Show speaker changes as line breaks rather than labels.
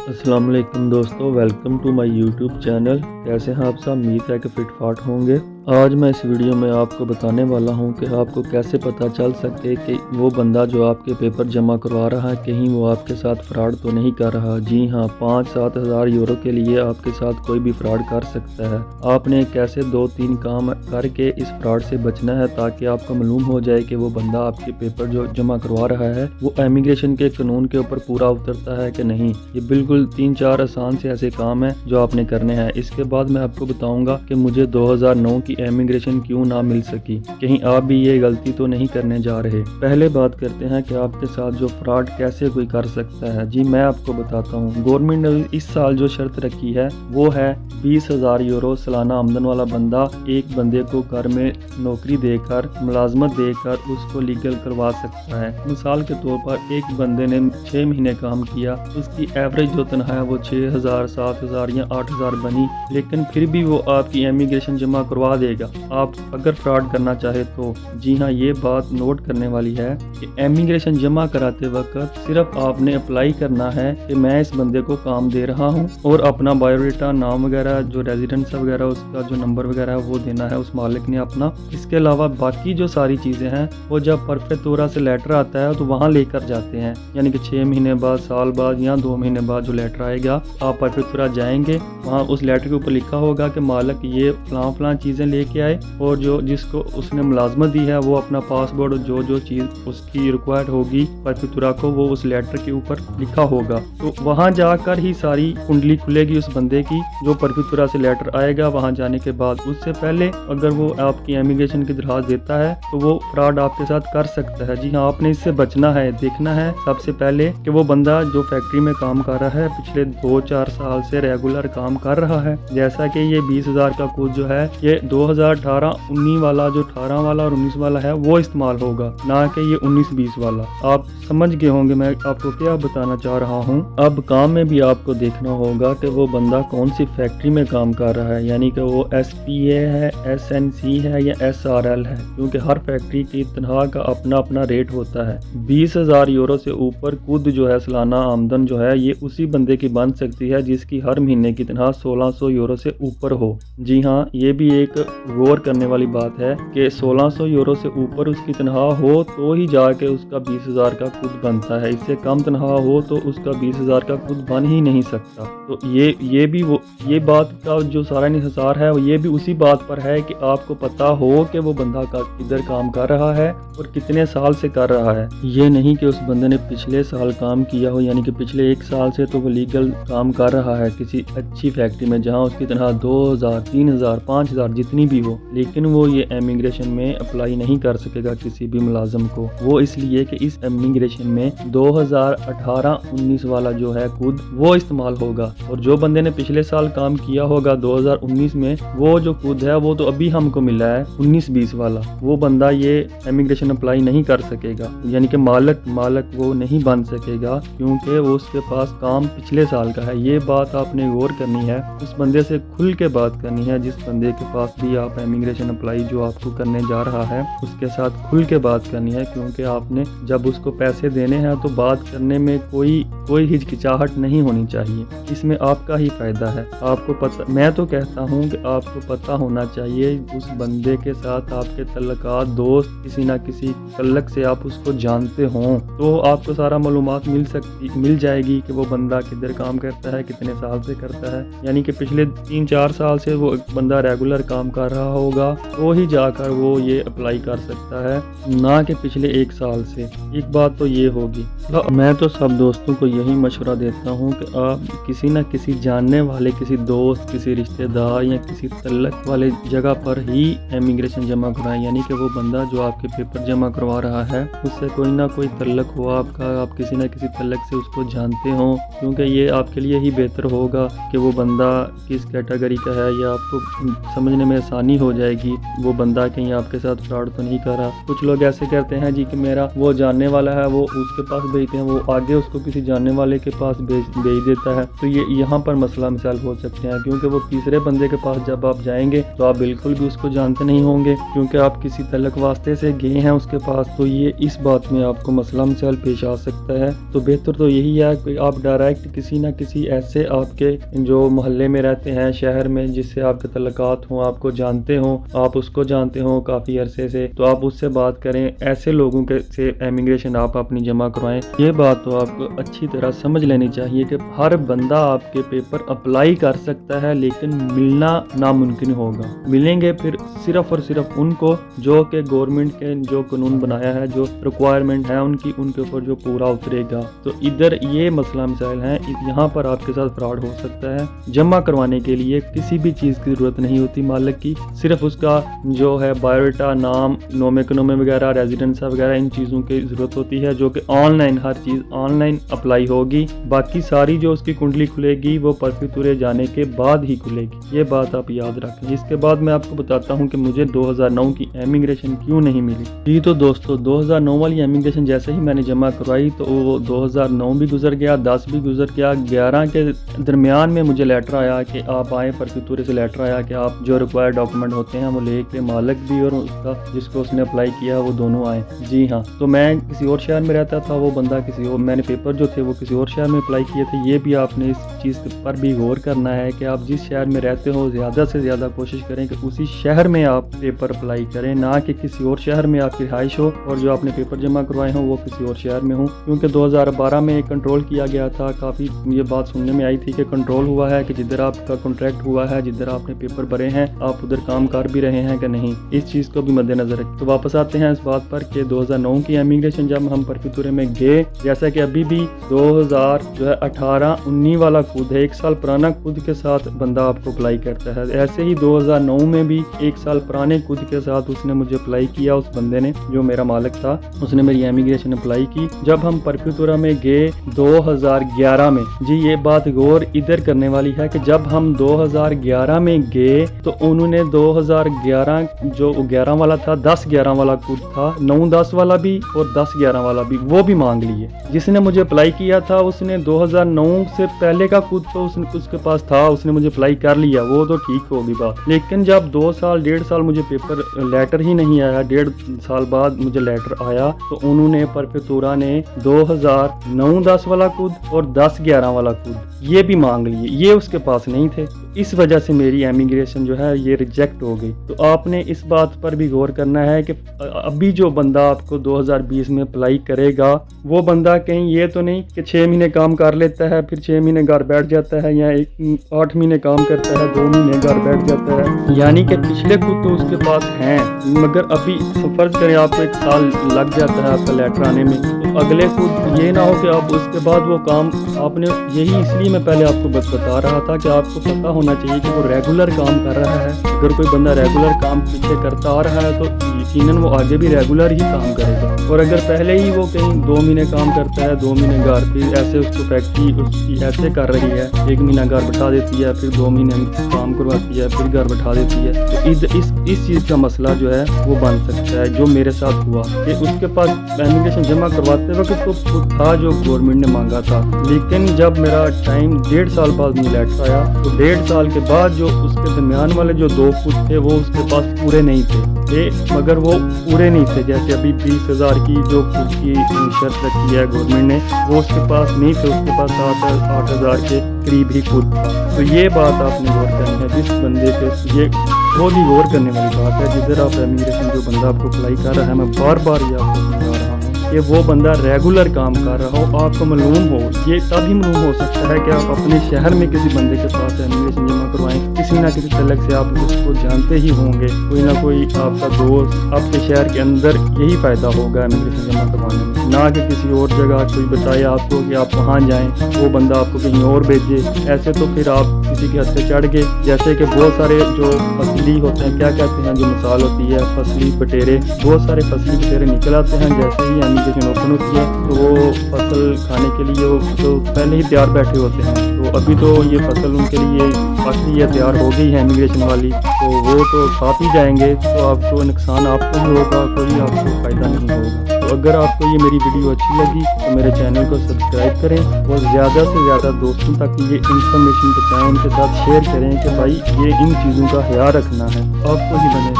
अस्सलाम वालेकुम दोस्तों, welcome to my YouTube channel. कैसे हैं आप सब? उम्मीद है कि फिट फाट होंगे। आज मैं इस वीडियो में आपको बताने वाला हूं कि आपको कैसे पता चल सके कि वो बंदा जो आपके पेपर जमा करवा रहा है कहीं वो आपके साथ फ्रॉड तो नहीं कर रहा। जी हां, 5-7 हज़ार यूरो के लिए आपके साथ कोई भी फ्रॉड कर सकता है। आपने कैसे 2-3 काम करके इस फ्रॉड से बचना है ताकि आपको मालूम हो जाए कि वो बंदा आपके पेपर जो जमा करवा रहा है वो इमिग्रेशन के कानून के ऊपर पूरा उतरता है कि नहीं। ये बिल्कुल 3-4 आसान से ऐसे काम हैं जो आपने करने हैं। इसके बाद मैं आपको बताऊंगा कि मुझे 2009 की इमिग्रेशन क्यों ना मिल सकी। कहीं आप भी ये गलती तो नहीं करने जा रहे। पहले बात करते हैं कि आपके साथ जो फ्रॉड कैसे कोई कर सकता है। जी मैं आपको बताता हूँ। गवर्नमेंट ने इस साल जो शर्त रखी है वो है 20,000 यूरो सालाना आमदन वाला बंदा एक बंदे को घर में नौकरी देकर मुलाजमत देकर उसको लीगल करवा सकता है। मिसाल के तौर पर एक बंदे ने 6 महीने काम किया, उसकी एवरेज जो तनख्वाह है वो 6,000, 7,000 या 8,000 बनी, लेकिन फिर भी वो आपकी इमिग्रेशन जमा करवा देगा आप अगर फ्रॉड करना चाहे तो। जी हाँ, ये बात नोट करने वाली है कि इमिग्रेशन जमा कराते वक्त सिर्फ आपने अप्लाई करना है कि मैं इस बंदे को काम दे रहा हूँ और अपना बायोडाटा, नाम वगैरह, जो रेजिडेंस वगैरह, उसका जो नंबर वगैरह है वो देना है उस मालिक ने अपना। इसके अलावा बाकी जो सारी चीज़ें हैं वो जब परफेक्ट तौर से लेटर आता है तो वहाँ लेकर जाते हैं, यानी कि 6 महीने बाद, साल बाद या 2 महीने बाद जो लेटर आएगा आप परफेक्ट तौर जाएंगे, वहाँ उस लेटर के ऊपर लिखा होगा कि मालिक ये फलां चीज़ें लेके आए और जो जिसको उसने मुलाजमत दी है वो अपना पासपोर्ट और जो चीज़ उसकी रिक्वायर्ड होगी परफेक्ट को वो उस लेटर के ऊपर लिखा होगा। तो वहाँ जाकर ही सारी कुंडली खुलेगी उस बंदे की। जो परफेक्ट से लेटर आएगा वहाँ जाने के बाद उससे पहले अगर वो आपकी इमिग्रेशन की दरखास्त देता है तो वो फ्रॉड आपके साथ कर सकता है। जी हाँ, आपने इससे बचना है। देखना है सबसे पहले कि वो बंदा जो फैक्ट्री में काम कर रहा है पिछले 2-4 साल से रेगुलर काम कर रहा है। जैसा कि ये 20,000 का कोड जो है ये 2018-19 वाला, जो 18 वाला और 19 वाला है वो इस्तेमाल होगा, ना कि ये 19-20 वाला। आप समझ गए होंगे मैं आपको क्या बताना चाह रहा हूँ। अब काम में भी आपको देखना होगा कि वो बंदा कौन सी फैक्ट्री में काम कर रहा है, यानी कि वो SPA है, SNC है या SRL है, क्योंकि हर फैक्ट्री की तनख्वाह का अपना अपना रेट होता है। 20,000 यूरो से ऊपर खुद जो है सालाना आमदन जो है ये उसी बंदे की बन सकती है जिसकी हर महीने की तनख्वाह 1,600 यूरो से ऊपर हो। जी हाँ, ये भी एक गौर करने वाली बात है कि 1,600 यूरो से ऊपर उसकी तनख्वाह हो तो ही जाके उसका 20,000 का खुद बनता है। इससे कम तनख्वाह हो तो उसका 20,000 का खुद बन ही नहीं सकता। तो ये बात का जो सारा इंहिसार है ये भी उसी बात पर है कि आपको पता हो कि वो बंदा किधर काम कर रहा है और कितने साल से कर रहा है। ये नहीं कि उस बंदे ने पिछले साल काम किया हो, यानी कि पिछले 1 साल से तो वो लीगल काम कर रहा है किसी अच्छी फैक्ट्री में जहाँ उसकी तनख्वाह 2,000, 3,000, 5,000 जितनी भी हो, लेकिन वो ये इमिग्रेशन में अप्लाई नहीं कर सकेगा किसी भी मुलाजम को। वो इसलिए कि इस इमिग्रेशन में 2018-19 वाला जो है खुद वो इस्तेमाल होगा, और जो बंदे ने पिछले साल काम किया होगा 2019 में वो जो खुद है वो तो अभी हमको मिला है 19-20 वाला, वो बंदा ये इमिग्रेशन अप्लाई नहीं कर सकेगा, यानी कि मालक वो नहीं बन सकेगा क्योंकि वो उसके पास काम पिछले साल का है। ये बात आपने गौर करनी है, उस बंदे से खुल के बात करनी है। जिस बंदे के पास भी आप इमिग्रेशन अप्लाई जो आपको करने जा रहा है उसके साथ खुल के बात करनी है, क्योंकि आपने जब उसको पैसे देने हैं तो बात करने में कोई हिचकिचाहट नहीं होनी चाहिए। इसमें आपका ही फायदा है। आपको पता, मैं तो कहता हूँ कि आपको पता होना चाहिए उस बंदे के साथ आपके तल्लुकात, दोस्त, किसी ना किसी तल्लक से आप उसको जानते हों तो आपको सारा मालूमात मिल जाएगी कि वो बंदा किधर काम करता है, कितने साल से करता है। यानी कि पिछले 3-4 साल से वो बंदा रेगुलर काम कर रहा होगा तो ही जाकर वो ये अप्लाई कर सकता है, ना कि पिछले 1 साल से। एक बात तो ये होगी। मैं तो सब दोस्तों को यही मशवरा देता हूँ कि आप किसी न किसी जानने वाले, किसी दोस्त, किसी रिश्तेदार या किसी तल्लक वाले जगह पर ही इमिग्रेशन जमा करवाएं, यानी कि वो बंदा जो आपके पेपर जमा करवा रहा है उससे कोई ना कोई तल्लक हो आपका, आप किसी न किसी तल्लक से उसको जानते हो, क्योंकि ये आपके लिए ही बेहतर होगा कि वो बंदा किस कैटेगरी का है या आपको समझने में आसानी हो जाएगी। वो बंदा कहीं आपके साथ फ्रॉड तो नहीं कर रहा। कुछ लोग ऐसे करते हैं जी कि मेरा वो जानने वाला है, वो उसके पास भेजते हैं, वो आगे उसको किसी जानने वाले के पास भेज देता है। तो ये यहाँ पर मसला मिसाल हो सकते हैं, क्योंकि वो तीसरे बंदे के पास जब आप जाएंगे तो आप बिल्कुल भी उसको जानते नहीं होंगे, क्योंकि आप किसी तलक वास्ते से गए हैं उसके पास। तो ये इस बात में आपको मसला मिसाल पेश आ सकता है। तो बेहतर तो यही है कि आप डायरेक्ट किसी ना किसी ऐसे आपके जो मोहल्ले में रहते हैं, शहर में, जिससे आपके तल्लुकात हों, आपको जानते हों, आप उसको जानते हों काफ़ी अरसे से, तो आप उससे बात करें। ऐसे लोगों के से इमिग्रेशन आप अपनी जमा करवाएं। ये बात तो आपको अच्छी तरह समझ लेनी चाहिए कि हर बंदा आपके पेपर अप्लाई कर सकता है, लेकिन मिलना नामुमकिन होगा। मिलेंगे फिर सिर्फ और सिर्फ उनको जो कि गवर्नमेंट के जो कानून बनाया है, जो रिक्वायरमेंट है उनके ऊपर जो पूरा उतरेगा। तो इधर ये मसला मिसाइल है, यहाँ पर आपके साथ फ्रॉड हो सकता है। जमा करवाने के लिए किसी भी चीज़ की ज़रूरत नहीं होती मालिक की, सिर्फ उसका जो है बायोडाटा, नाम, नोमे कनोमे वगैरह, रेजिडेंस वगैरह, इन चीज़ों की ज़रूरत होती है, जो कि ऑनलाइन, हर चीज़ ऑनलाइन अप्लाई होगी। बाकी सारी जो उसकी कुंडली खुलेगी वो परफितुरे जाने के बाद ही खुलेगी। ये बात आप याद रखें। इसके बाद मैं आपको बताता हूँ कि मुझे 2009 की इमिग्रेशन क्यों नहीं मिली। जी तो दोस्तों, 2009 वाली इमिग्रेशन जैसे ही मैंने जमा करवाई तो वो 2009 भी गुजर गया, 10 भी गुजर गया, 11 के दरमियान में मुझे लेटर आया कि आप आए। परफितुरे से लेटर आया कि आप जो रिक्वायर्ड डॉक्यूमेंट होते हैं वो लेके, मालिक भी और उसका जिसको उसने अप्लाई किया वो दोनों आए। जी हाँ, तो मैं किसी और शहर में रहता था, वो बंदा किसी और, मैंने पेपर जो थे वो किसी और शहर में अप्लाई किए थे। ये भी आपने इस चीज़ पर भी गौर करना है कि आप जिस शहर में रहते हो ज़्यादा से ज़्यादा कोशिश करें कि उसी शहर में आप पेपर अप्लाई करें, ना कि किसी और शहर में आपकी रिहाइश हो और जो आपने पेपर जमा करवाए हों वो किसी और शहर में हो। क्योंकि 2012 में कंट्रोल किया गया था, काफ़ी ये बात सुनने में आई थी कि कंट्रोल हुआ है कि जिधर आपका कॉन्ट्रैक्ट हुआ है, जिधर आपने पेपर भरे हैं, आप उधर काम कर भी रहे हैं कि नहीं। इस चीज़ को भी मद्देनजर रखें। तो वापस आते हैं इस बात पर कि 2009 की इमिग्रेशन जब हम परफितुरे में गए, जैसा कि अभी भी 2018-19 वाला खुद है, 1 साल पुराना खुद के साथ बंदा आपको अप्लाई करता है। ऐसे ही 2009 में भी 1 साल पुराने खुद के साथ उसने मुझे अप्लाई किया, उस बंदे ने जो मेरा मालिक था, उसने मेरी इमिग्रेशन अप्लाई की। जब हम परफितुरा में गए 2011 में, जी ये बात गौर इधर करने वाली है कि जब हम 2011 में गए तो उन्होंने 2011 जो 11 वाला था, 10-11 वाला खुद था, 9-10 वाला भी और 10-11 वाला भी, वो भी मांग लिए। जिसने मुझे अप्लाई किया था उसने 2009 से पहले का खुद तो उसके पास था, उसने मुझे अप्लाई कर लिया, वो तो ठीक होगी बात। लेकिन जब 2 साल 1.5 साल मुझे पेपर लेटर ही नहीं आया, 1.5 साल बाद मुझे लेटर आया, तो उन्होंने परफितुरा ने 2009-10 वाला खुद और 10-11 वाला खुद ये भी मांग लिए, ये उसके पास नहीं थे। इस वजह से मेरी इमिग्रेशन जो है ये रिजेक्ट हो गई। तो आपने इस बात पर भी गौर करना है कि अभी जो बंदा आपको 2020 में अप्लाई करेगा वो बंदा कहीं ये तो नहीं कि 6 महीने काम कर लेता है, फिर 6 महीने घर बैठ जाता है, या 8 महीने काम करता है, 2 महीने घर बैठ जाता है। यानी कि पिछले खुद तो उसके पास हैं, मगर अभी फर्ज करें आपको 1 साल लग जाता है आपका लेटर आने में, तो अगले खुद ये ना हो कि आप उसके बाद वो काम आपने, यही इसलिए मैं पहले आपको बता रहा था कि आपको पता होना चाहिए कि वो रेगुलर काम कर रहा है। अगर कोई बंदा रेगुलर काम पीछे करता आ रहा है तो यकीनन वो आगे भी रेगुलर ही काम करेगा। और अगर पहले ही वो कहीं 2 महीने काम करता है, 2 महीने घर, फिर ऐसे उसको फैक्ट्री उसकी ऐसे कर रही है, 1 महीना घर बैठा देती है, फिर 2 महीने काम करवाती है, फिर घर बैठा देती है, तो इस चीज़ का मसला जो है वो बन सकता है, जो मेरे साथ हुआ कि उसके पास इमिग्रेशन जमा करवाते वक्त तो था जो गवर्नमेंट ने मांगा था, लेकिन जब मेरा टाइम 1.5 साल बाद मुझे लेटर आया तो 1.5 साल के बाद जो उसके दरमियान वाले जो 2 फुट थे वो उसके पास पूरे नहीं थे, मगर वो पूरे नहीं थे। जैसे अभी 20,000 की जो खुद की शर्त रखी है गवर्नमेंट ने, वो उसके पास नहीं थे, उसके पास 8,000 के करीब ही खुद था। तो ये बात आपने गौर करनी है जिस बंदे पे, ये बहुत ही गौर करने वाली बात है। जिधर आप इमिग्रेशन जो बंदा आपको अप्लाई कर रहा है, मैं बार बार ये आपको समझा रहा हूँ कि वो बंदा रेगुलर काम कर रहा हो, आपको मालूम हो। ये तभी मालूम हो सकता है कि आप अपने शहर में किसी बंदे के पास इमिग्रेशन जमा करवाएं, किसी ना किसी तलक से आप उसको जानते ही होंगे, कोई ना कोई आपका दोस्त आपके शहर के अंदर, यही फ़ायदा होगा इमिग्रेशन जमा करवाने में, ना कि किसी और जगह कोई बताए आपको कि आप वहाँ जाएँ, वो बंदा आपको कहीं और भेजे। ऐसे तो फिर आप किसी के हद से चढ़ गए। जैसे कि बहुत सारे जो फसली होते हैं, क्या कहते हैं, जो मिसाल होती है फसली बटेरे, बहुत सारे फसली बटेरे निकल आते हैं जैसे ही इमिग्रेशन ओपन होती है तो वो फसल खाने के लिए वो तो पहले ही तैयार बैठे होते हैं। तो अभी तो ये फसल उनके लिए काफ़ी ये तैयार हो गई है इमिग्रेशन वाली, तो वो तो साथ ही जाएंगे, तो आपको नुकसान आपको ही होगा, कोई आपको फ़ायदा नहीं होगा। तो अगर आपको ये मेरी वीडियो अच्छी लगी तो मेरे चैनल को सब्सक्राइब करें और ज़्यादा से ज़्यादा दोस्तों तक ये इन्फॉर्मेशन पहुँचाएँ, उनके साथ शेयर करें कि भाई ये इन चीज़ों का ख्याल रखना है, आपको ही बने।